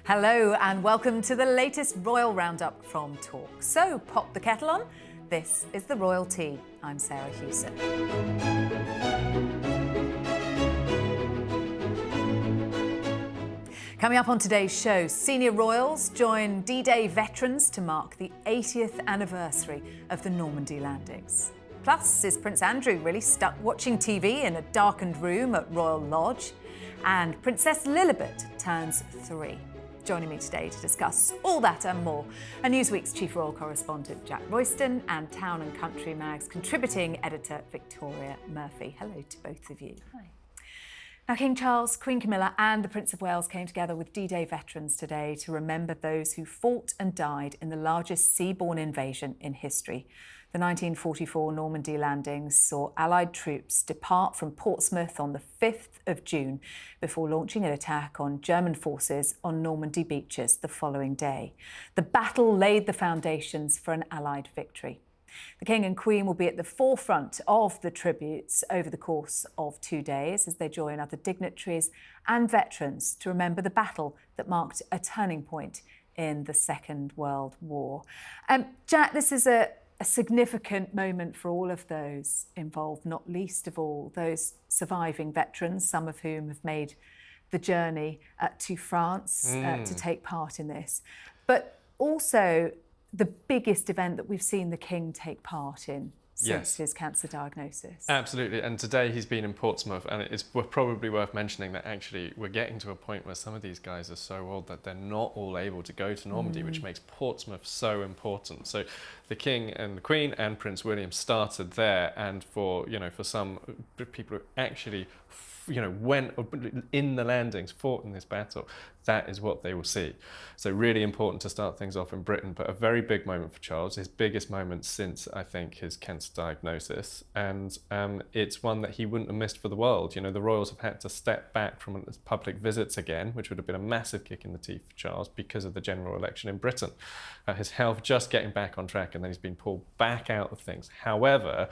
Hello and welcome to the latest Royal Roundup from Talk. So pop the kettle on. This is the Royal Tea. I'm Sarah Ferguson. Coming up on today's show, senior royals join D-Day veterans to mark the 80th anniversary of the Normandy landings. Plus, is Prince Andrew really stuck watching TV in a darkened room at Royal Lodge? And Princess Lilibet turns 3. Joining me today to discuss all that and more are Newsweek's chief royal correspondent Jack Royston and Town and Country Mag's contributing editor Victoria Murphy. Hello to both of you. Hi. Now, King Charles, Queen Camilla and the Prince of Wales came together with D-Day veterans today to remember those who fought and died in the largest seaborne invasion in history. The 1944 Normandy landings saw Allied troops depart from Portsmouth on the 5th of June before launching an attack on German forces on Normandy beaches the following day. The battle laid the foundations for an Allied victory. The King and Queen will be at the forefront of the tributes over the course of 2 days as they join other dignitaries and veterans to remember the battle that marked a turning point in the Second World War. Jack, this is a significant moment for all of those involved, not least of all those surviving veterans, some of whom have made the journey to France to take part in this. But also the biggest event that we've seen the King take part in since his cancer diagnosis. Absolutely, and today he's been in Portsmouth, and it's probably worth mentioning that actually we're getting to a point where some of these guys are so old that they're not all able to go to Normandy, which makes Portsmouth so important. So the King and the Queen and Prince William started there, and for some people who actually went in the landings, fought in this battle, that is what they will see. So really important to start things off in Britain, but a very big moment for Charles, his biggest moment since, I think, his cancer diagnosis. And it's one that he wouldn't have missed for the world. You know, the royals have had to step back from public visits again, which would have been a massive kick in the teeth for Charles because of the general election in Britain. His health just getting back on track, and then he's been pulled back out of things. However,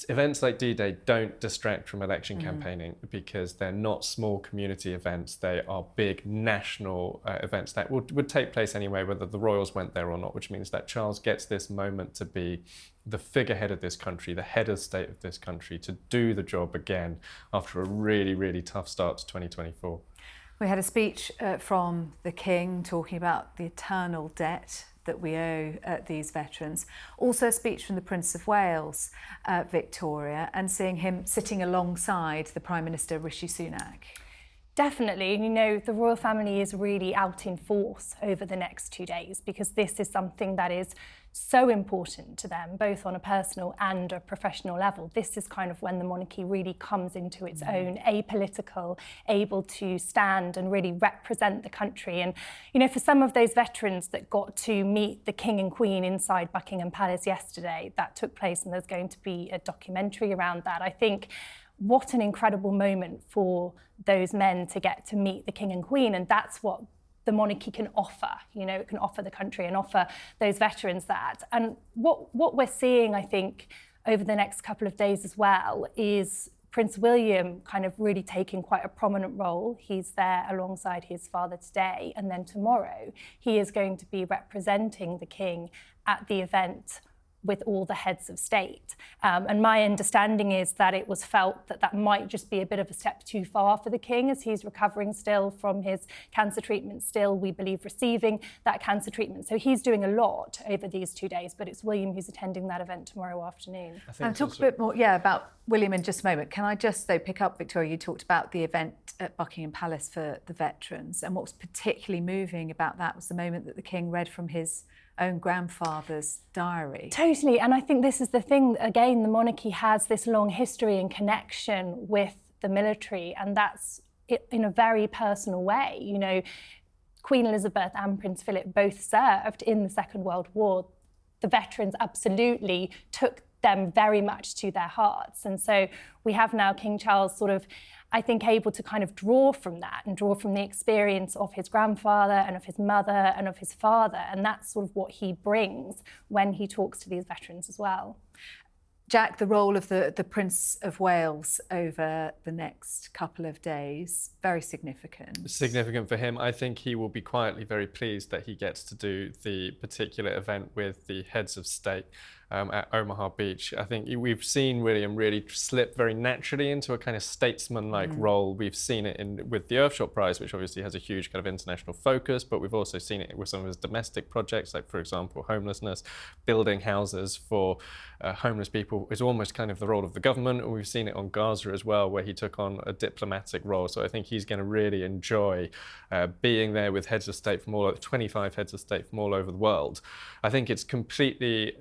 events like D-Day don't distract from election campaigning because they're not small community events. They are big national events that would take place anyway, whether the royals went there or not, which means that Charles gets this moment to be the figurehead of this country, the head of state of this country, to do the job again after a really, really tough start to 2024. We had a speech from the King talking about the eternal debt that we owe these veterans. Also a speech from the Prince of Wales, Victoria, and seeing him sitting alongside the Prime Minister Rishi Sunak. Definitely, and the royal family is really out in force over the next 2 days because this is something that is so important to them, both on a personal and a professional level. This is kind of when the monarchy really comes into its own, apolitical, able to stand and really represent the country. And, for some of those veterans that got to meet the King and Queen inside Buckingham Palace yesterday, that took place, and there's going to be a documentary around that. I think what an incredible moment for those men to get to meet the King and Queen, and that's what the monarchy can offer. It can offer the country and offer those veterans that. And what we're seeing, I think, over the next couple of days as well is Prince William kind of really taking quite a prominent role. He's there alongside his father today, and then tomorrow he is going to be representing the King at the event with all the heads of state. And my understanding is that it was felt that that might just be a bit of a step too far for the King as he's recovering still from his cancer treatment, still, we believe, receiving that cancer treatment. So he's doing a lot over these 2 days, but it's William who's attending that event tomorrow afternoon. And talk a bit more, about William in just a moment. Can I just, though, pick up, Victoria, you talked about the event at Buckingham Palace for the veterans, and what was particularly moving about that was the moment that the King read from his own grandfather's diary. Totally, and I think this is the thing, again, the monarchy has this long history and connection with the military, and that's in a very personal way. Queen Elizabeth and Prince Philip both served in the Second World War. The veterans absolutely took them very much to their hearts, and so we have now King Charles sort of, I think, able to kind of draw from that and draw from the experience of his grandfather and of his mother and of his father. And that's sort of what he brings when he talks to these veterans as well. Jack, the role of the Prince of Wales over the next couple of days, very significant. Significant for him. I think he will be quietly very pleased that he gets to do the particular event with the heads of state at Omaha Beach. I think we've seen William really slip very naturally into a kind of statesman-like role. We've seen it with the Earthshot Prize, which obviously has a huge kind of international focus, but we've also seen it with some of his domestic projects, like, for example, homelessness, building houses for homeless people is almost kind of the role of the government. And we've seen it on Gaza as well, where he took on a diplomatic role. So I think he's going to really enjoy being there with heads of state from 25 heads of state from all over the world. I think it's completely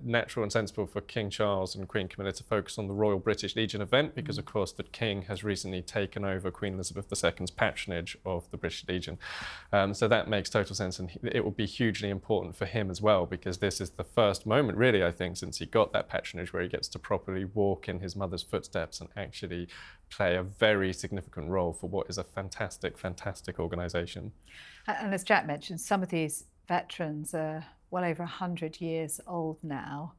natural and sensible for King Charles and Queen Camilla to focus on the Royal British Legion event, because of course the King has recently taken over Queen Elizabeth II's patronage of the British Legion. So that makes total sense, and it will be hugely important for him as well, because this is the first moment, really, I think, since he got that patronage where he gets to properly walk in his mother's footsteps and actually play a very significant role for what is a fantastic, fantastic organisation. And as Jack mentioned, some of these veterans are well over 100 years old now.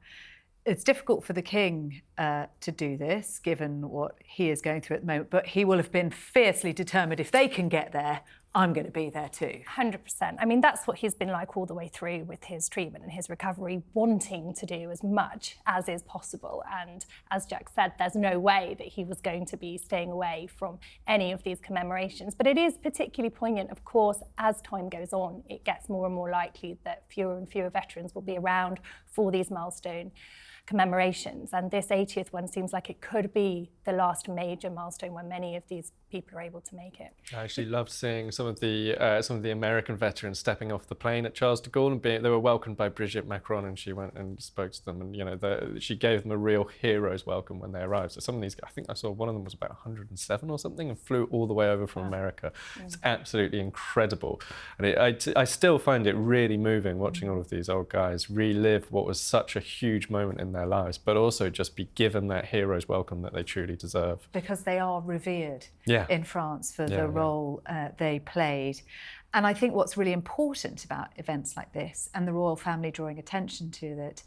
It's difficult for the King to do this, given what he is going through at the moment, but he will have been fiercely determined, if they can get there, I'm going to be there too. 100%. I mean, that's what he's been like all the way through with his treatment and his recovery, wanting to do as much as is possible. And as Jack said, there's no way that he was going to be staying away from any of these commemorations. But it is particularly poignant, of course, as time goes on, it gets more and more likely that fewer and fewer veterans will be around for these milestone commemorations, and this 80th one seems like it could be the last major milestone where many of these people are able to make it. I actually loved seeing some of the American veterans stepping off the plane at Charles de Gaulle, and they were welcomed by Brigitte Macron, and she went and spoke to them, and you know, she gave them a real hero's welcome when they arrived. So some of these, I think I saw one of them was about 107 or something, and flew all the way over from America. It's absolutely incredible, and I still find it really moving watching all of these old guys relive what was such a huge moment in their lives, but also just be given that hero's welcome that they truly deserve. Because they are revered in France for the role they played. And I think what's really important about events like this, and the royal family drawing attention to it,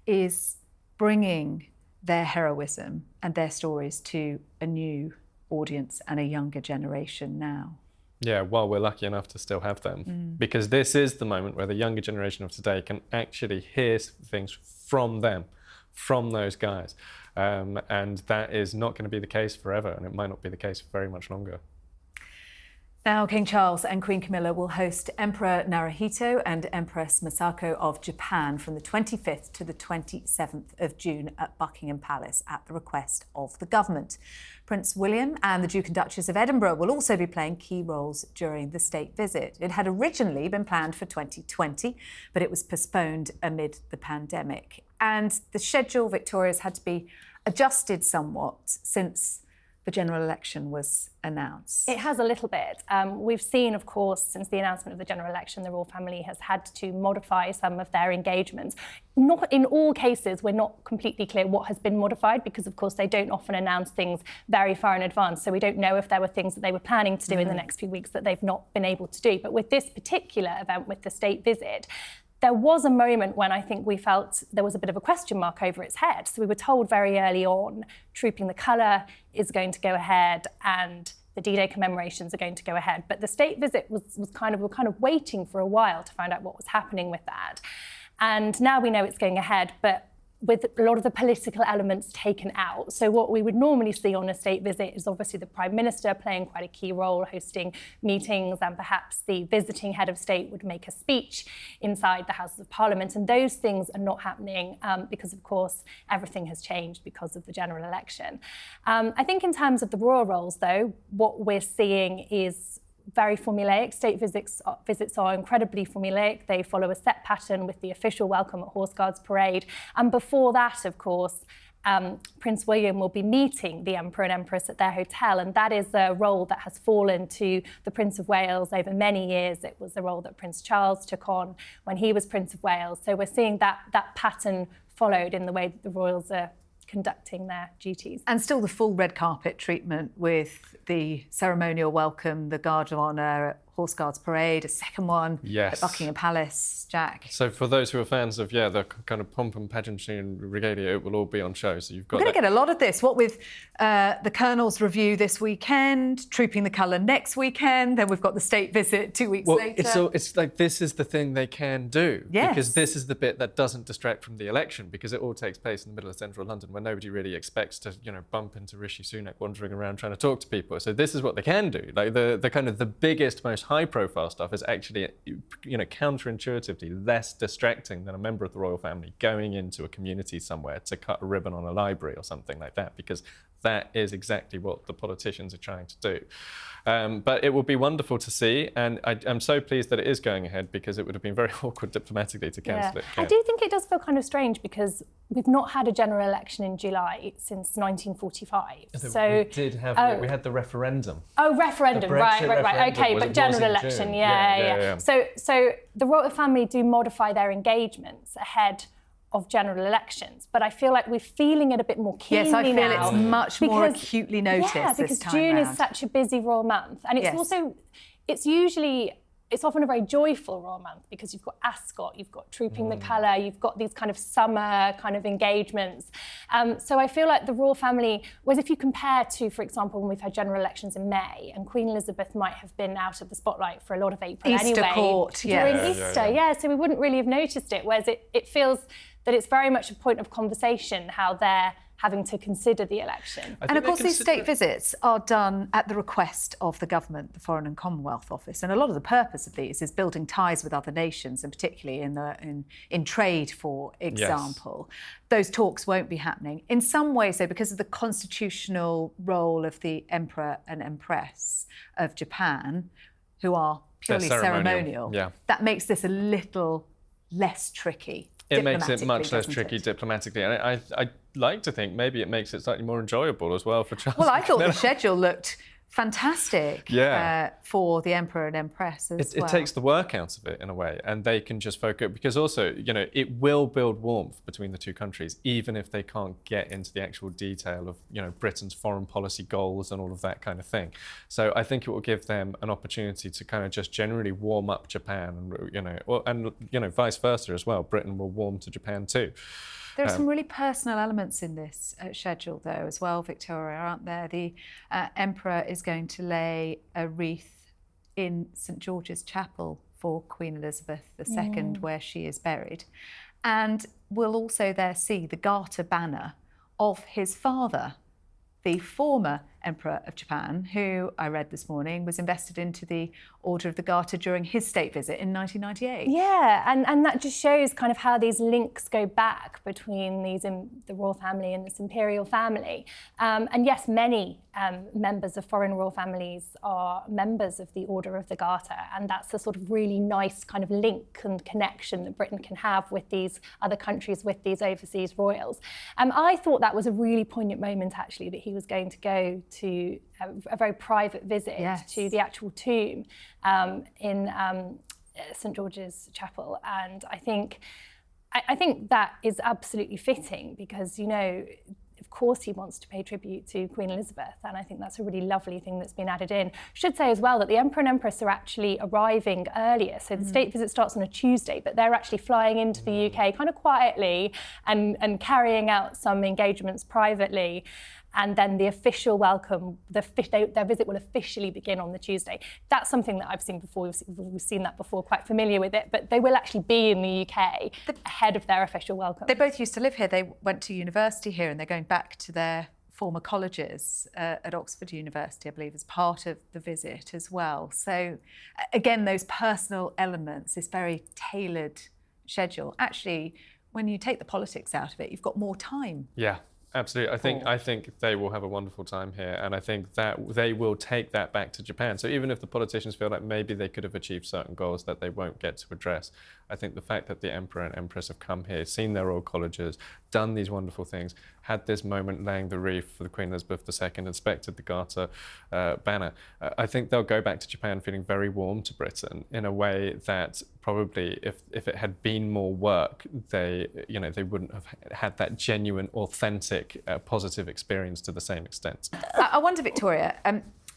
is bringing their heroism and their stories to a new audience and a younger generation now. Yeah, well, we're lucky enough to still have them, because this is the moment where the younger generation of today can actually hear things from them, from those guys. And that is not going to be the case forever, and it might not be the case for very much longer. Now, King Charles and Queen Camilla will host Emperor Naruhito and Empress Masako of Japan from the 25th to the 27th of June at Buckingham Palace at the request of the government. Prince William and the Duke and Duchess of Edinburgh will also be playing key roles during the state visit. It had originally been planned for 2020, but it was postponed amid the pandemic. And the schedule, Victoria's, had to be adjusted somewhat since the general election was announced. It has a little bit. We've seen, of course, since the announcement of the general election, the royal family has had to modify some of their engagements. Not in all cases, we're not completely clear what has been modified, because, of course, they don't often announce things very far in advance. So we don't know if there were things that they were planning to do in the next few weeks that they've not been able to do. But with this particular event, with the state visit, there was a moment when I think we felt there was a bit of a question mark over its head. So we were told very early on, Trooping the Colour is going to go ahead and the D-Day commemorations are going to go ahead. But the state visit we're kind of waiting for a while to find out what was happening with that. And now we know it's going ahead, but with a lot of the political elements taken out. So what we would normally see on a state visit is obviously the Prime Minister playing quite a key role, hosting meetings, and perhaps the visiting head of state would make a speech inside the Houses of Parliament. And those things are not happening because, of course, everything has changed because of the general election. I think in terms of the royal roles, though, what we're seeing is very formulaic. State visits are incredibly formulaic. They follow a set pattern with the official welcome at Horse Guards Parade. And before that, of course, Prince William will be meeting the Emperor and Empress at their hotel, and that is a role that has fallen to the Prince of Wales over many years. It was a role that Prince Charles took on when he was Prince of Wales. So we're seeing that pattern followed in the way that the royals are conducting their duties. And still the full red carpet treatment with the ceremonial welcome, the Guard of Honour at Horse Guards Parade, a second one Yes. at Buckingham Palace, Jack. So for those who are fans of, the kind of pomp and pageantry and regalia, it will all be on show. So you've got We're going to get a lot of this. What with the Colonel's review this weekend, Trooping the Colour next weekend, then we've got the state visit 2 weeks later. It's like this is the thing they can do. Yes. Because this is the bit that doesn't distract from the election, because it all takes place in the middle of central London where nobody really expects to, bump into Rishi Sunak wandering around trying to talk to people. So this is what they can do. Like the kind of the biggest, most high-profile stuff is actually, counterintuitively less distracting than a member of the royal family going into a community somewhere to cut a ribbon on a library or something like that, because that is exactly what the politicians are trying to do. But it will be wonderful to see, and I'm so pleased that it is going ahead, because it would have been very awkward diplomatically to cancel it. I do think it does feel kind of strange, because we've not had a general election in July since 1945. So we did have we had the referendum. Oh, referendum, right. Okay, but general election, yeah. So the royal family do modify their engagements ahead of general elections, but I feel like we're feeling it a bit more keenly now. Yes, I feel it's much more acutely noticed this time because June round. is such a busy royal month, and it's also, it's often a very joyful royal month, because you've got Ascot, you've got Trooping the Colour, you've got these kind of summer kind of engagements. So I feel like the royal family, whereas if you compare to, for example, when we've had general elections in May, and Queen Elizabeth might have been out of the spotlight for a lot of April Easter anyway. court, during Easter, so we wouldn't really have noticed it, whereas it feels that it's very much a point of conversation how they're having to consider the election. And of course, these state visits are done at the request of the government, the Foreign and Commonwealth Office. And a lot of the purpose of these is building ties with other nations, and particularly in trade, for example. Yes. Those talks won't be happening. In some ways, though, because of the constitutional role of the Emperor and Empress of Japan, who are purely ceremonial, that makes this a little less tricky. It makes it much less tricky diplomatically, and I'd like to think maybe it makes it slightly more enjoyable as well for Charles. Well, I thought the schedule looked fantastic for the Emperor and Empress as well. It takes the work out of it in a way, and they can just focus, because also, it will build warmth between the two countries, even if they can't get into the actual detail of, Britain's foreign policy goals and all of that kind of thing. So I think it will give them an opportunity to kind of just generally warm up Japan, and vice versa as well. Britain will warm to Japan too. There are some really personal elements in this schedule, though, as well, Victoria, aren't there? The Emperor is going to lay a wreath in St George's Chapel for Queen Elizabeth II, where she is buried, and we'll also there see the Garter banner of his father, the former Emperor of Japan, who I read this morning was invested into the Order of the Garter during his state visit in 1998. Yeah, and that just shows kind of how these links go back between the royal family and this imperial family. And yes, many members of foreign royal families are members of the Order of the Garter, and that's a sort of really nice kind of link and connection that Britain can have with these other countries, with these overseas royals. I thought that was a really poignant moment, actually, that he was going to go to a very private visit to the actual tomb in St George's Chapel, and I think that is absolutely fitting, because of course he wants to pay tribute to Queen Elizabeth, and I think that's a really lovely thing that's been added in. Should say as well that the Emperor and Empress are actually arriving earlier, so the state visit starts on a Tuesday, but they're actually flying into the UK kind of quietly and carrying out some engagements privately. And then the official welcome, their visit will officially begin on the Tuesday. That's something that I've seen before. We've seen that before, quite familiar with it. But they will actually be in the UK ahead of their official welcome. They both used to live here. They went to university here, and they're going back to their former colleges at Oxford University, I believe, as part of the visit as well. So, again, those personal elements, this very tailored schedule. Actually, when you take the politics out of it, you've got more time. Yeah. Absolutely. I think they will have a wonderful time here, and I think that they will take that back to Japan. So even if the politicians feel like maybe they could have achieved certain goals that they won't get to address, I think the fact that the Emperor and Empress have come here, seen their old colleges, done these wonderful things, had this moment laying the wreath for the Queen Elizabeth II, inspected the Garter banner, I think they'll go back to Japan feeling very warm to Britain in a way that probably if it had been more work, they wouldn't have had that genuine, authentic, positive experience to the same extent. I wonder, Victoria,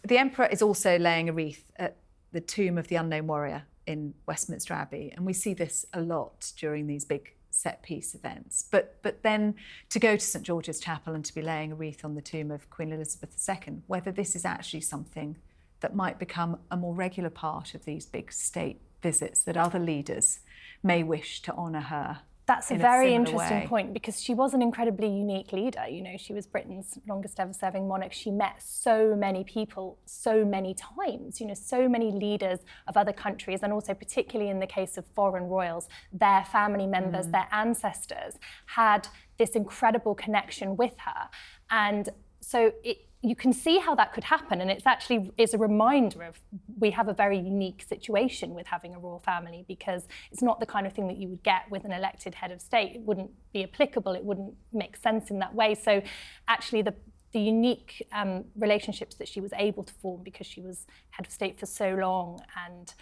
the Emperor is also laying a wreath at the tomb of the unknown warrior in Westminster Abbey, and we see this a lot during these big set-piece events. But then to go to St George's Chapel and to be laying a wreath on the tomb of Queen Elizabeth II, whether this is actually something that might become a more regular part of these big state visits, that other leaders may wish to honour her. That's a very interesting point, because she was an incredibly unique leader. You know, she was Britain's longest ever serving monarch. She met so many people so many times, you know, so many leaders of other countries, and also particularly in the case of foreign royals, their family members, their ancestors had this incredible connection with her. And so you can see how that could happen, and it's a reminder of we have a very unique situation with having a royal family, because it's not the kind of thing that you would get with an elected head of state. It wouldn't be applicable, it wouldn't make sense in that way. So actually the unique relationships that she was able to form, because she was head of state for so long and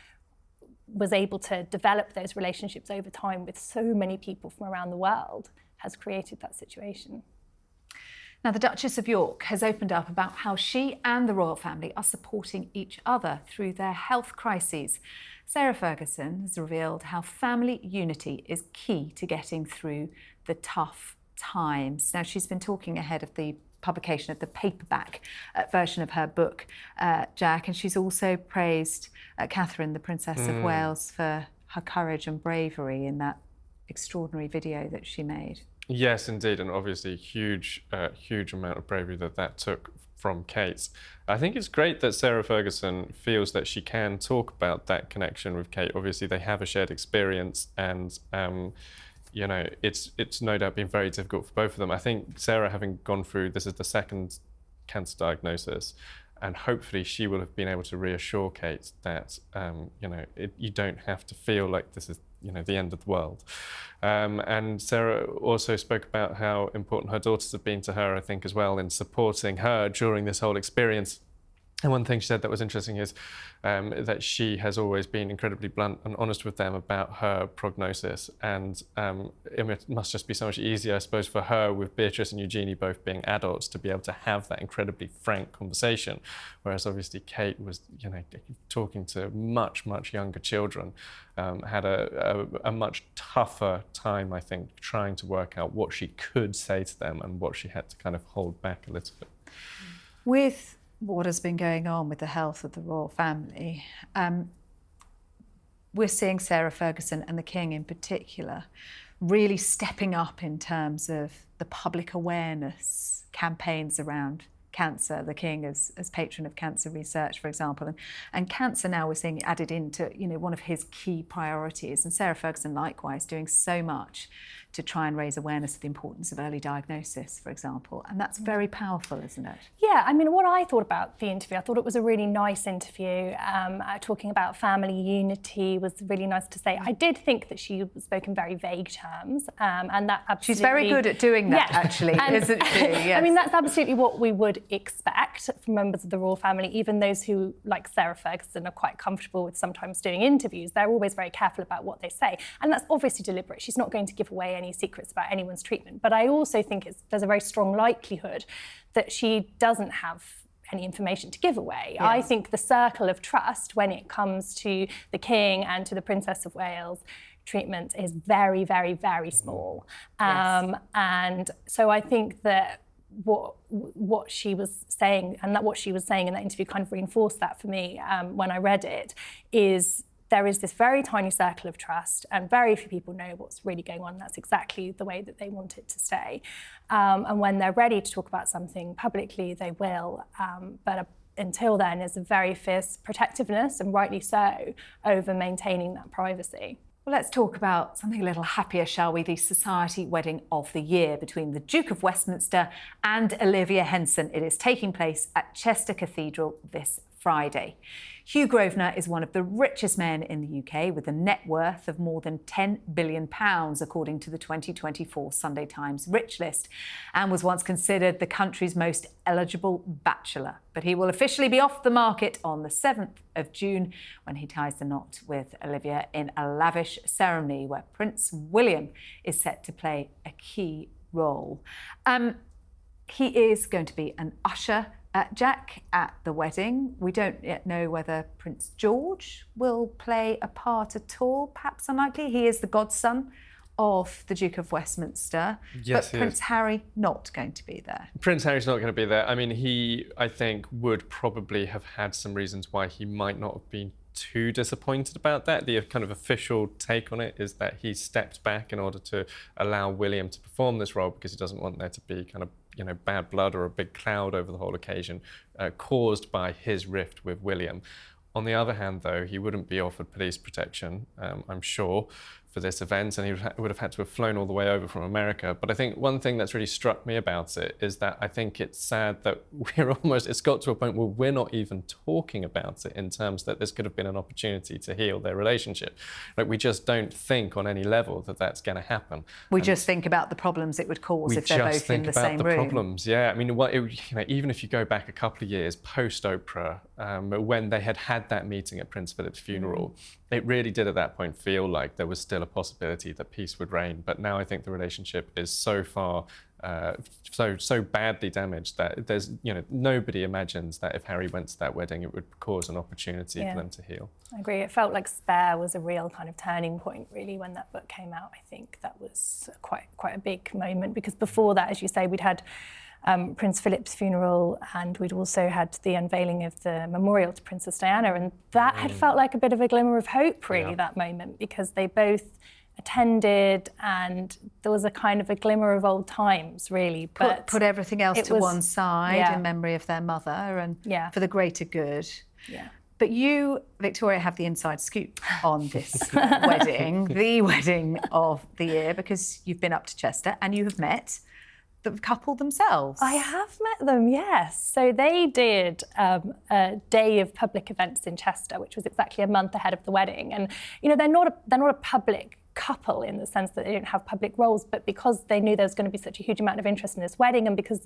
was able to develop those relationships over time with so many people from around the world, has created that situation. Now, the Duchess of York has opened up about how she and the royal family are supporting each other through their health crises. Sarah Ferguson has revealed how family unity is key to getting through the tough times. Now, she's been talking ahead of the publication of the paperback version of her book, Jack, and she's also praised Catherine, the Princess of Wales, for her courage and bravery in that extraordinary video that she made. Yes, indeed, and obviously huge amount of bravery that took from Kate. I think it's great that Sarah Ferguson feels that she can talk about that connection with Kate. Obviously, they have a shared experience, and you know, it's no doubt been very difficult for both of them. I think Sarah, having gone through, this is the second cancer diagnosis, and hopefully she will have been able to reassure Kate that you know, you don't have to feel like this is, you know, the end of the world. And Sarah also spoke about how important her daughters have been to her, I think, as well, in supporting her during this whole experience. And one thing she said that was interesting is that she has always been incredibly blunt and honest with them about her prognosis. And it must just be so much easier, I suppose, for her, with Beatrice and Eugenie both being adults, to be able to have that incredibly frank conversation. Whereas obviously Kate was, you know, talking to much younger children, had a much tougher time, I think, trying to work out what she could say to them and what she had to kind of hold back a little bit. With what has been going on with the health of the royal family, we're seeing Sarah Ferguson and the King in particular really stepping up in terms of the public awareness campaigns around cancer. The King as patron of cancer research, for example, and cancer now we're seeing added into, you know, one of his key priorities. And Sarah Ferguson likewise doing so much to try and raise awareness of the importance of early diagnosis, for example. And that's very powerful, isn't it? Yeah, I mean, what I thought about the interview, I thought it was a really nice interview. Talking about family unity was really nice to say. I did think that she spoke in very vague terms, and that absolutely... She's very good at doing that, yes. Actually, isn't she? Yes. I mean, that's absolutely what we would expect from members of the royal family. Even those who, like Sarah Ferguson, are quite comfortable with sometimes doing interviews, they're always very careful about what they say. And that's obviously deliberate. She's not going to give away any secrets about anyone's treatment. But I also think there's a very strong likelihood that she doesn't have any information to give away. Yes. I think the circle of trust when it comes to the King and to the Princess of Wales treatment is very, very, very small. Yes. And so I think that what she was saying, and that what she was saying in that interview kind of reinforced that for me when I read it, is there is this very tiny circle of trust, and very few people know what's really going on. That's exactly the way that they want it to stay. And when they're ready to talk about something publicly, they will. But until then, there's a very fierce protectiveness, and rightly so, over maintaining that privacy. Well, let's talk about something a little happier, shall we? The society wedding of the year between the Duke of Westminster and Olivia Henson. It is taking place at Chester Cathedral this Friday. Hugh Grosvenor is one of the richest men in the UK, with a net worth of more than £10 billion, according to the 2024 Sunday Times Rich List, and was once considered the country's most eligible bachelor. But he will officially be off the market on the 7th of June when he ties the knot with Olivia in a lavish ceremony where Prince William is set to play a key role. He is going to be an usher Jack at the wedding. We don't yet know whether Prince George will play a part at all, perhaps unlikely. He is the godson of the Duke of Westminster, yes, but Prince Harry not going to be there. Prince Harry's not going to be there. I mean, he, I think, would probably have had some reasons why he might not have been too disappointed about that. The kind of official take on it is that he stepped back in order to allow William to perform this role because he doesn't want there to be kind of, you know, bad blood or a big cloud over the whole occasion caused by his rift with William. On the other hand, though, he wouldn't be offered police protection, I'm sure, for this event, and he would have had to have flown all the way over from America. But I think one thing that's really struck me about it is that I think it's sad that it's got to a point where we're not even talking about it in terms that this could have been an opportunity to heal their relationship. Like, we just don't think on any level that that's going to happen. We just think about the problems it would cause if they're both in the same room. We just think about the problems, yeah. I mean, even if you go back a couple of years post-Oprah, when they had that meeting at Prince Philip's funeral, it really did at that point feel like there was still a possibility that peace would reign. But now I think the relationship is so far, so badly damaged that there's, you know, nobody imagines that if Harry went to that wedding, it would cause an opportunity for them to heal. I agree. It felt like Spare was a real kind of turning point, really, when that book came out. I think that was quite a big moment, because before that, as you say, we'd had Prince Philip's funeral, and we'd also had the unveiling of the memorial to Princess Diana, and that had felt like a bit of a glimmer of hope, really, that moment, because they both attended and there was a kind of a glimmer of old times, really. But put everything else to one side in memory of their mother and for the greater good. Yeah. But you, Victoria, have the inside scoop on this wedding, the wedding of the year, because you've been up to Chester and you have met the couple themselves. I have met them, yes. So they did a day of public events in Chester, which was exactly a month ahead of the wedding. And, you know, they're not a public couple in the sense that they don't have public roles, but because they knew there was going to be such a huge amount of interest in this wedding, and because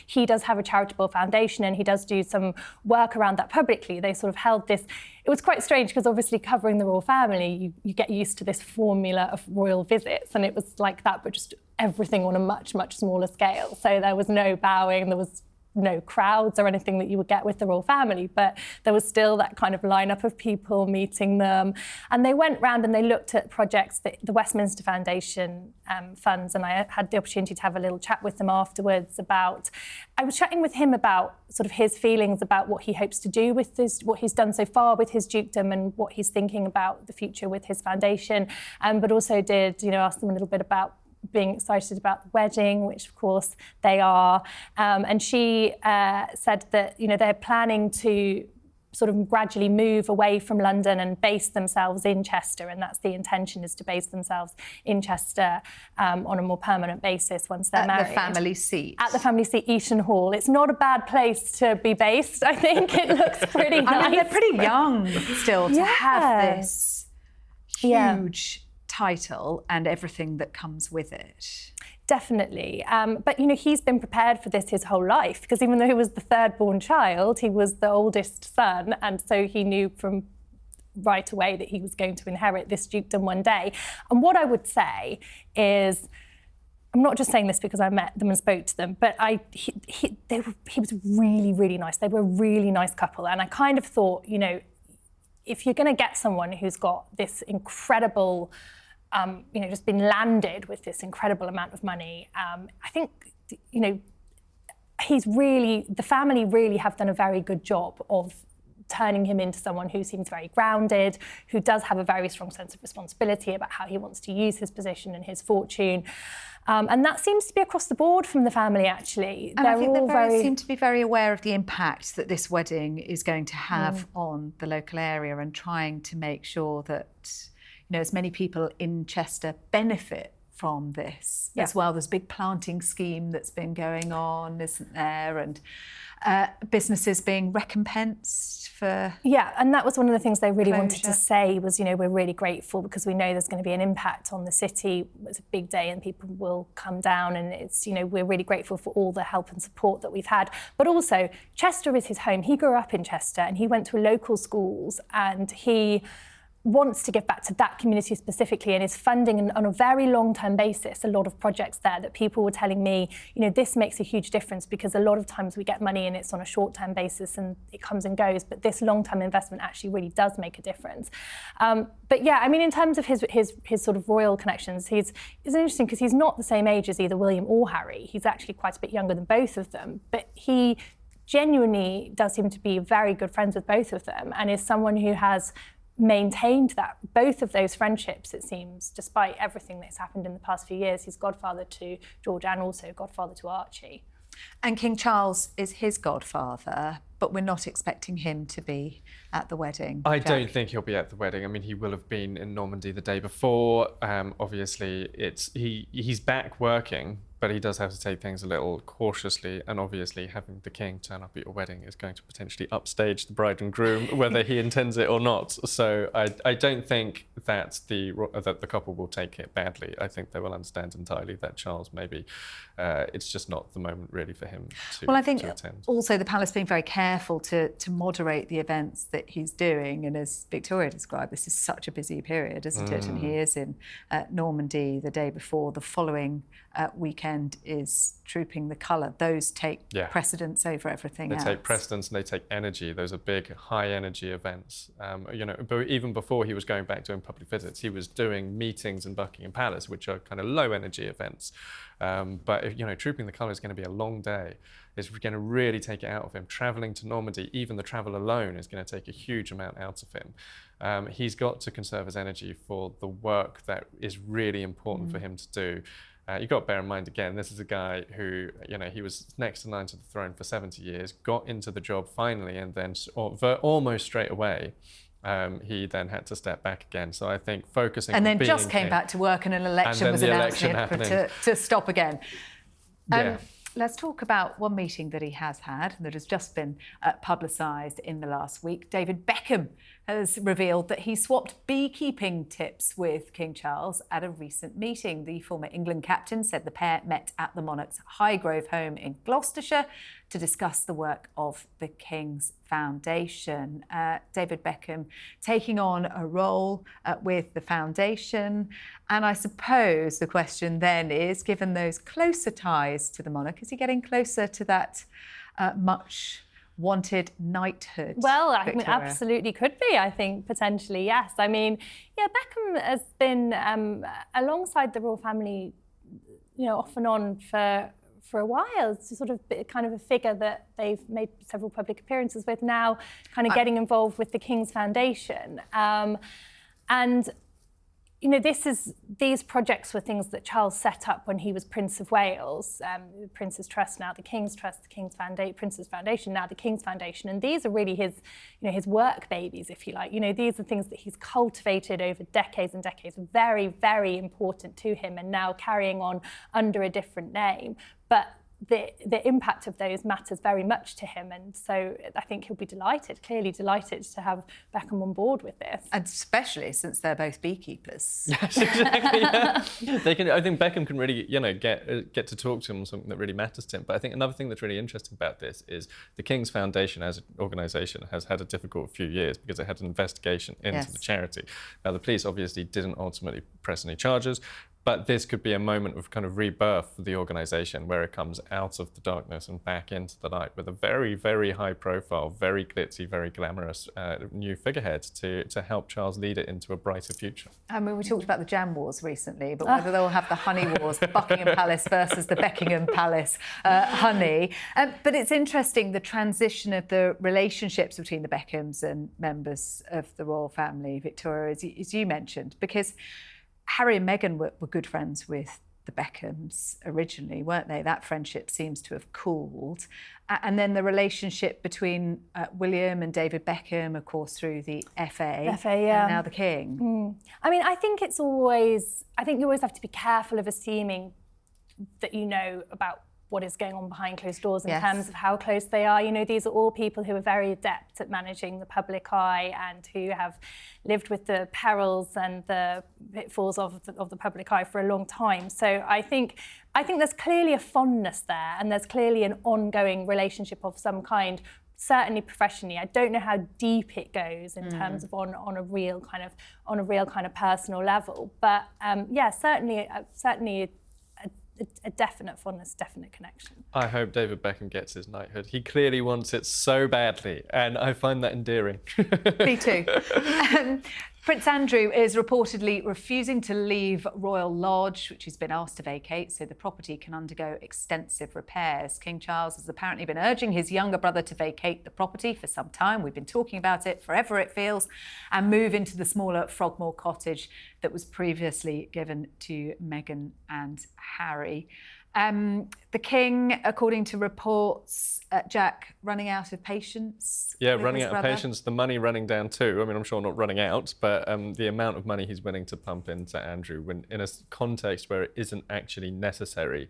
he does have a charitable foundation and he does do some work around that publicly, they sort of held this. It was quite strange because obviously covering the royal family, you get used to this formula of royal visits, and it was like that, but just everything on a much, much smaller scale. So there was no bowing, there was no crowds or anything that you would get with the royal family, but there was still that kind of lineup of people meeting them. And they went round and they looked at projects that the Westminster Foundation funds, and I had the opportunity to have a little chat with them afterwards about, I was chatting with him about sort of his feelings about what he hopes to do with this, what he's done so far with his dukedom and what he's thinking about the future with his foundation, but also did, you know, ask them a little bit about being excited about the wedding, which of course they are. And she said that, you know, they're planning to sort of gradually move away from London and base themselves in Chester, and that's the intention, is to base themselves in Chester on a more permanent basis once they're married. At the family seat. At the family seat, Eaton Hall. It's not a bad place to be based, I think. It looks pretty nice. I mean, they're pretty young still to have this huge title and everything that comes with it. Definitely. But, you know, he's been prepared for this his whole life, because even though he was the third born child, he was the oldest son. And so he knew from right away that he was going to inherit this dukedom one day. And what I would say is, I'm not just saying this because I met them and spoke to them, but he was really, really nice. They were a really nice couple. And I kind of thought, you know, if you're going to get someone who's got this incredible, you know, just been landed with this incredible amount of money, I think, you know, the family really have done a very good job of turning him into someone who seems very grounded, who does have a very strong sense of responsibility about how he wants to use his position and his fortune. And that seems to be across the board from the family, actually. And I think they seem to be very aware of the impact that this wedding is going to have on the local area, and trying to make sure that, you know, as many people in Chester benefit from this as well. There's a big planting scheme that's been going on, isn't there? And businesses being recompensed for... Yeah, and that was one of the things they really wanted to say was, you know, we're really grateful because we know there's going to be an impact on the city. It's a big day and people will come down, and it's, you know, we're really grateful for all the help and support that we've had. But also, Chester is his home. He grew up in Chester and he went to local schools, and he wants to give back to that community specifically and is funding on a very long-term basis a lot of projects there that people were telling me, this makes a huge difference, because a lot of times we get money and it's on a short-term basis and it comes and goes, but this long-term investment actually really does make a difference. But yeah, I mean, in terms of his sort of royal connections, it's interesting because he's not the same age as either William or Harry. He's actually quite a bit younger than both of them, but he genuinely does seem to be very good friends with both of them and is someone who has maintained both of those friendships, it seems, despite everything that's happened in the past few years. He's godfather to George and also godfather to Archie. And King Charles is his godfather, but we're not expecting him to be at the wedding. I don't think he'll be at the wedding. I mean, he will have been in Normandy the day before. Obviously, he's back working, but he does have to take things a little cautiously. And obviously, having the king turn up at your wedding is going to potentially upstage the bride and groom, whether he intends it or not. So I don't think that the couple will take it badly. I think they will understand entirely that Charles maybe it's just not the moment really for him to Well, I think attend. Also the palace being very careful to moderate the events that he's doing, and as Victoria described, this is such a busy period, isn't it? And he is in Normandy the day before. The following weekend is Trooping the Colour. Those take precedence over everything else. They take precedence and they take energy. Those are big, high energy events. But even before he was going back doing public visits, he was doing meetings in Buckingham Palace, which are kind of low energy events. But Trooping the Colour is going to be a long day. It's going to really take it out of him. Travelling to Normandy, even the travel alone, is going to take a huge amount out of him. He's got to conserve his energy for the work that is really important for him to do. You've got to bear in mind, again, this is a guy who, he was next in line to the throne for 70 years, got into the job finally, and then almost straight away, he then had to step back again. So I think focusing and on then just came back to work, and an election was announced to stop again. Let's talk about one meeting that he has had that has just been publicised in the last week. David Beckham has revealed that he swapped beekeeping tips with King Charles at a recent meeting. The former England captain said the pair met at the monarch's Highgrove home in Gloucestershire to discuss the work of the King's Foundation. David Beckham taking on a role with the foundation. And I suppose the question then is, given those closer ties to the monarch, is he getting closer to that much wanted knighthood? Well, I mean, Victoria? absolutely could be, I think, potentially, yes. I mean, yeah, Beckham has been alongside the royal family, off and on for a while. It's sort of kind of a figure that they've made several public appearances with now, kind of getting involved with the King's Foundation. And these projects were things that Charles set up when he was Prince of Wales, the Prince's Trust, now the King's Trust, the King's Prince's Foundation, now the King's Foundation, and these are really his work babies, if you like. These are things that he's cultivated over decades and decades, very, very important to him, and now carrying on under a different name. But the impact of those matters very much to him, and so I think he'll be clearly delighted to have Beckham on board with this. And especially since they're both beekeepers. Yes, exactly. Yeah. I think Beckham can really, get to talk to him on something that really matters to him. But I think another thing that's really interesting about this is the King's Foundation as an organisation has had a difficult few years because it had an investigation into the charity. Now, the police obviously didn't ultimately press any charges, but this could be a moment of kind of rebirth for the organisation, where it comes out of the darkness and back into the light with a very, very high profile, very glitzy, very glamorous new figurehead to help Charles lead it into a brighter future. I mean, we talked about the jam wars recently, but whether they'll have the honey wars, the Buckingham Palace versus the Beckingham Palace honey. But it's interesting, the transition of the relationships between the Beckhams and members of the royal family, Victoria, as you mentioned, because Harry and Meghan were good friends with the Beckhams originally, weren't they? That friendship seems to have cooled. And then the relationship between William and David Beckham, of course, through the FA, and now the King. I mean, I think you always have to be careful of assuming that you know about what is going on behind closed doors in terms of how close they are. These are all people who are very adept at managing the public eye and who have lived with the perils and the pitfalls of the public eye for a long time. So I think there's clearly a fondness there, and there's clearly an ongoing relationship of some kind, certainly professionally. I don't know how deep it goes in terms of on a real kind of personal level, but yeah, certainly a definite fondness, definite connection. I hope David Beckham gets his knighthood. He clearly wants it so badly, and I find that endearing. Me too. Prince Andrew is reportedly refusing to leave Royal Lodge, which he's been asked to vacate, so the property can undergo extensive repairs. King Charles has apparently been urging his younger brother to vacate the property for some time. We've been talking about it forever, it feels, and move into the smaller Frogmore cottage that was previously given to Meghan and Harry. The King, according to reports, Jack, running out of patience. Yeah, running out of patience, the money running down too. I mean, I'm sure not running out, but the amount of money he's willing to pump into Andrew when in a context where it isn't actually necessary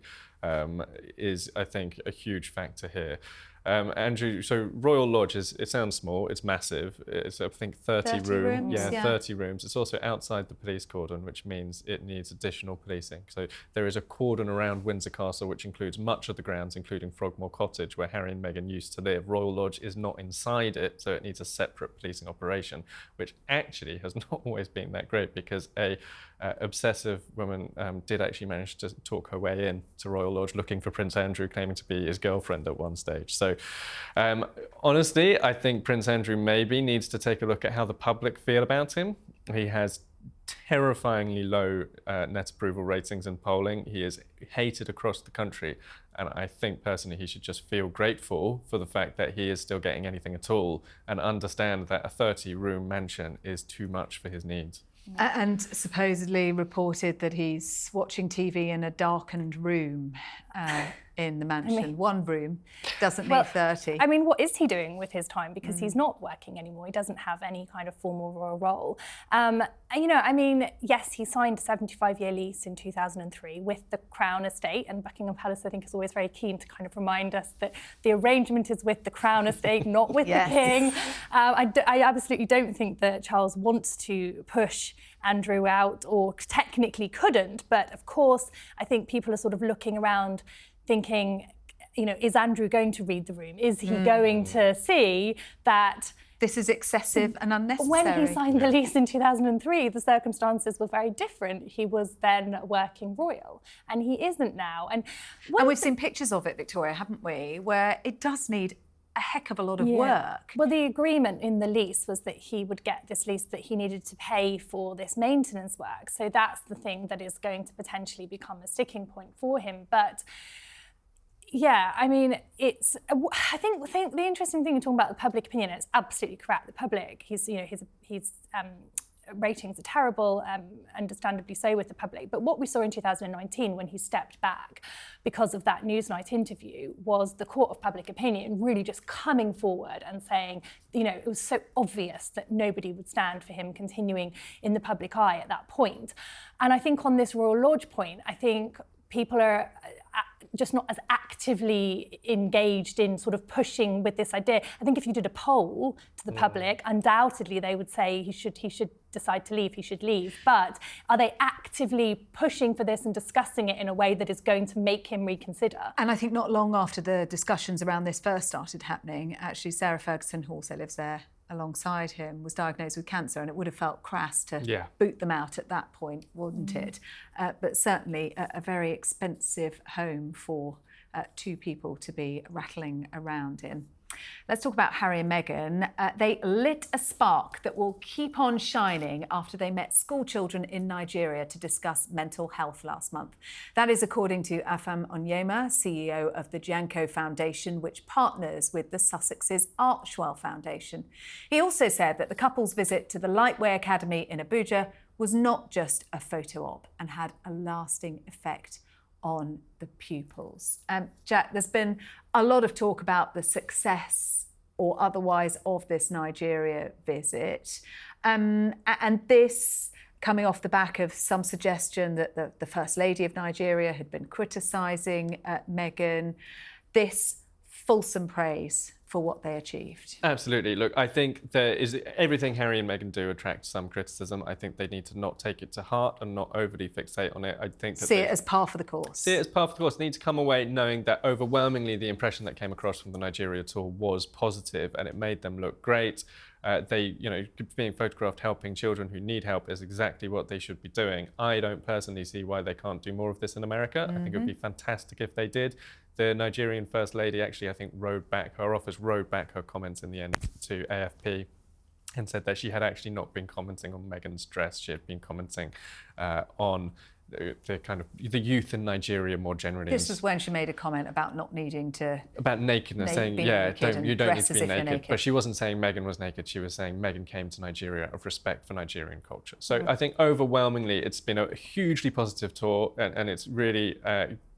is, I think, a huge factor here. Andrew, so Royal Lodge it sounds small, it's massive. It's, I think, 30 rooms. Yeah, 30 rooms. It's also outside the police cordon, which means it needs additional policing. So there is a cordon around Windsor Castle, which includes much of the grounds, including Frogmore Cottage, where Harry and Meghan used to live. Royal Lodge is not inside it, so it needs a separate policing operation, which actually has not always been that great because a obsessive woman did actually manage to talk her way in to Royal Lodge looking for Prince Andrew, claiming to be his girlfriend at one stage. So honestly, I think Prince Andrew maybe needs to take a look at how the public feel about him. He has terrifyingly low net approval ratings in polling. He is hated across the country. And I think personally he should just feel grateful for the fact that he is still getting anything at all and understand that a 30-room mansion is too much for his needs. And supposedly reported that he's watching TV in a darkened room in the mansion. I mean, one room doesn't need 30. I mean, what is he doing with his time? Because he's not working anymore. He doesn't have any kind of formal royal role. You know, I mean, yes, he signed a 75-year lease in 2003 with the Crown Estate, and Buckingham Palace, I think, is always very keen to kind of remind us that the arrangement is with the Crown Estate, not with the King. I absolutely don't think that Charles wants to push Andrew out, or technically couldn't, but of course I think people are sort of looking around thinking, you know, is Andrew going to read the room? Is he going to see that this is excessive and unnecessary? When he signed the lease in 2003, the circumstances were very different. He was then working royal, and he isn't now. And we've seen pictures of it, Victoria, haven't we, where it does need a heck of a lot of work. Well, the agreement in the lease was that he would get this lease, that he needed to pay for this maintenance work. So that's the thing that is going to potentially become a sticking point for him. But yeah, I mean, I think the interesting thing, you're talking about the public opinion, it's absolutely correct. The public, his ratings are terrible, understandably so with the public. But what we saw in 2019 when he stepped back because of that Newsnight interview was the court of public opinion really just coming forward and saying, you know, it was so obvious that nobody would stand for him continuing in the public eye at that point. And I think on this Royal Lodge point, I think people are just not as actively engaged in sort of pushing with this idea. I think if you did a poll to the public, undoubtedly they would say he should decide to leave, he should leave. But are they actively pushing for this and discussing it in a way that is going to make him reconsider? And I think not long after the discussions around this first started happening, actually Sarah Ferguson, who also lives there alongside him, was diagnosed with cancer, and it would have felt crass to boot them out at that point, wouldn't it? But certainly a very expensive home for two people to be rattling around in. Let's talk about Harry and Meghan. They lit a spark that will keep on shining after they met school children in Nigeria to discuss mental health last month. That is according to Afam Onyema, CEO of the Janko Foundation, which partners with the Sussex's Archwell Foundation. He also said that the couple's visit to the Lightway Academy in Abuja was not just a photo op and had a lasting effect on the pupils. Jack, there's been a lot of talk about the success or otherwise of this Nigeria visit. And this coming off the back of some suggestion that the First Lady of Nigeria had been criticising Meghan. This fulsome praise for what they achieved. Absolutely. Look, I think there is everything Harry and Meghan do attracts some criticism. I think they need to not take it to heart and not overly fixate on it. I think that see it as par for the course. See it as par for the course. They need to come away knowing that overwhelmingly the impression that came across from the Nigeria tour was positive and it made them look great. They, being photographed helping children who need help is exactly what they should be doing. I don't personally see why they can't do more of this in America. I think it would be fantastic if they did. The Nigerian First Lady actually, I think, her office rode back her comments in the end to AFP and said that she had actually not been commenting on Meghan's dress. She had been commenting on the kind of the youth in Nigeria more generally. This was when she made a comment about not needing to... About nakedness, saying, yeah, you don't need to be naked. But she wasn't saying Meghan was naked. She was saying Meghan came to Nigeria out of respect for Nigerian culture. So I think overwhelmingly it's been a hugely positive tour and it's really...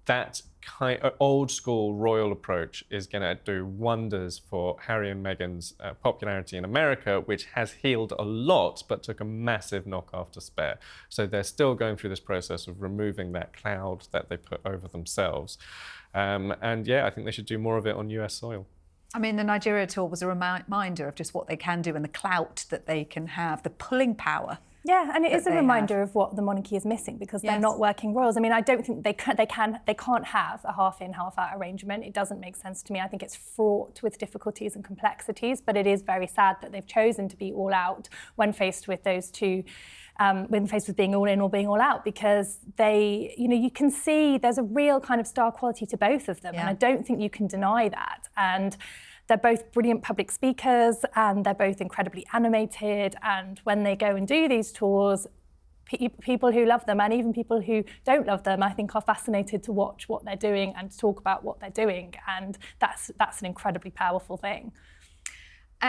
that kind of old school royal approach is going to do wonders for Harry and Meghan's popularity in America, which has healed a lot, but took a massive knock after spare. So they're still going through this process of removing that cloud that they put over themselves. And yeah, I think they should do more of it on US soil. I mean, the Nigeria tour was a reminder of just what they can do and the clout that they can have, the pulling power. Yeah, and it is a reminder of what the monarchy is missing because they're not working royals. I mean, I don't think they can't have a half-in, half-out arrangement. It doesn't make sense to me. I think it's fraught with difficulties and complexities, but it is very sad that they've chosen to be all out when faced with those two, when faced with being all in or being all out, because they, you can see there's a real kind of star quality to both of them, and I don't think you can deny that. And they're both brilliant public speakers and they're both incredibly animated. And when they go and do these tours, people who love them and even people who don't love them, I think, are fascinated to watch what they're doing and to talk about what they're doing. And that's an incredibly powerful thing.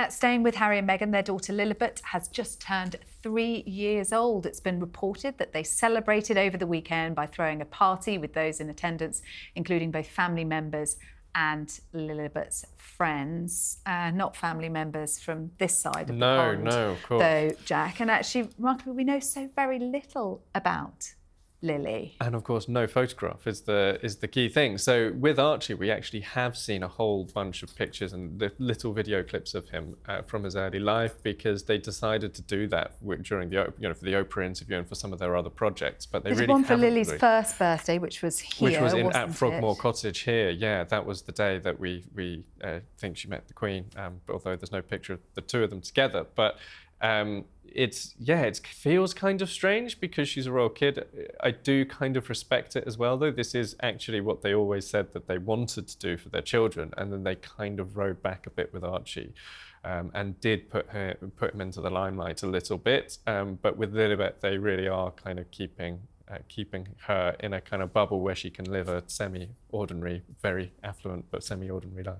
Staying with Harry and Meghan, their daughter Lilibet has just turned 3 years old. It's been reported that they celebrated over the weekend by throwing a party with those in attendance, including both family members and Lilibet's friends, not family members from this side of the pond. No, of course. Though, Jack, and actually, remarkably, we know so very little about Lily. And of course, no photograph is the key thing. So with Archie, we actually have seen a whole bunch of pictures and the little video clips of him from his early life, because they decided to do that during the for the Oprah interview and for some of their other projects. But they really one for Lily's first birthday, which was here, which was at Frogmore Cottage here. Yeah, that was the day that we think she met the Queen. Although there's no picture of the two of them together, but. It feels kind of strange because she's a royal kid. I do kind of respect it as well, though. This is actually what they always said that they wanted to do for their children, and then they kind of rode back a bit with Archie, and did put him into the limelight a little bit. But with Lilibet, they really are kind of keeping her in a kind of bubble where she can live a semi-ordinary, very affluent but semi-ordinary life.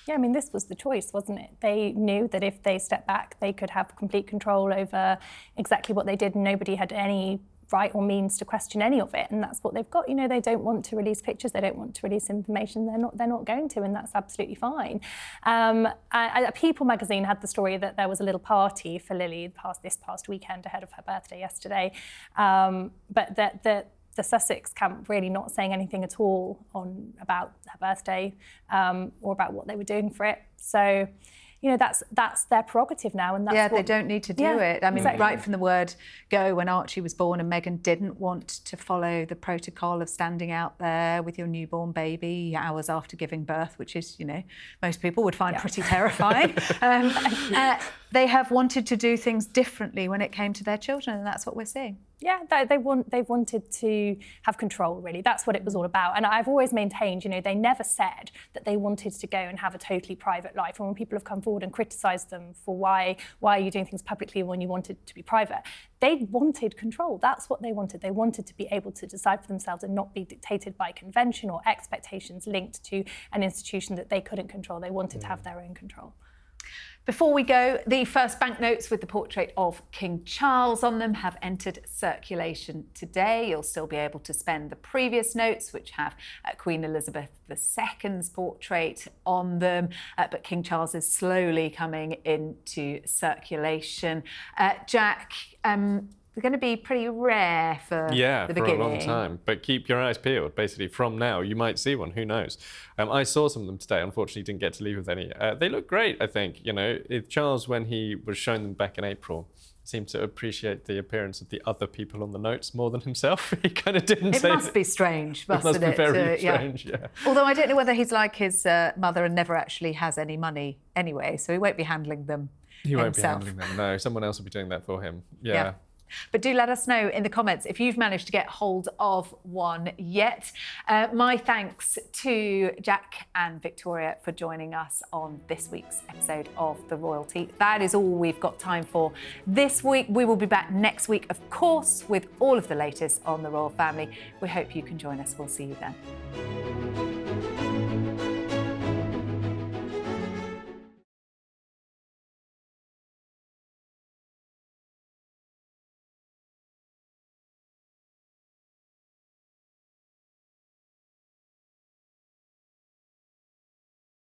Yeah, I mean, this was the choice, wasn't it? They knew that if they stepped back, they could have complete control over exactly what they did, and nobody had any right or means to question any of it. And that's what they've got. They don't want to release pictures, they don't want to release information. They're not going to, and that's absolutely fine. People magazine had the story that there was a little party for Lily this past weekend ahead of her birthday yesterday, but that the Sussex camp really not saying anything at all about her birthday or about what they were doing for it. So, that's their prerogative now, and that's they don't need to do it. I mean, right from the word go, when Archie was born and Meghan didn't want to follow the protocol of standing out there with your newborn baby hours after giving birth, which is, most people would find pretty terrifying. They have wanted to do things differently when it came to their children, and that's what we're seeing. Yeah, they've wanted to have control, really. That's what it was all about. And I've always maintained, they never said that they wanted to go and have a totally private life. And when people have come forward and criticised them for why are you doing things publicly when you wanted to be private, they wanted control. That's what they wanted. They wanted to be able to decide for themselves and not be dictated by convention or expectations linked to an institution that they couldn't control. They wanted to have their own control. Before we go, the first banknotes with the portrait of King Charles on them have entered circulation today. You'll still be able to spend the previous notes, which have Queen Elizabeth II's portrait on them, but King Charles is slowly coming into circulation. Jack, they're going to be pretty rare for the beginning. For a long time. But keep your eyes peeled. Basically, from now, you might see one. Who knows? I saw some of them today. Unfortunately, didn't get to leave with any. They look great, I think. You know, Charles, when he was showing them back in April, seemed to appreciate the appearance of the other people on the notes more than himself. He kind of didn't say... It must be strange, mustn't it? It must be very strange, yeah. Although I don't know whether he's like his mother and never actually has any money anyway, so he won't be handling them himself. He won't be handling them, no. Someone else will be doing that for him. Yeah. But do let us know in the comments if you've managed to get hold of one yet. My thanks to Jack and Victoria for joining us on this week's episode of The Royalty. That is all we've got time for this week. We will be back next week, of course, with all of the latest on the royal family. We hope you can join us. We'll see you then.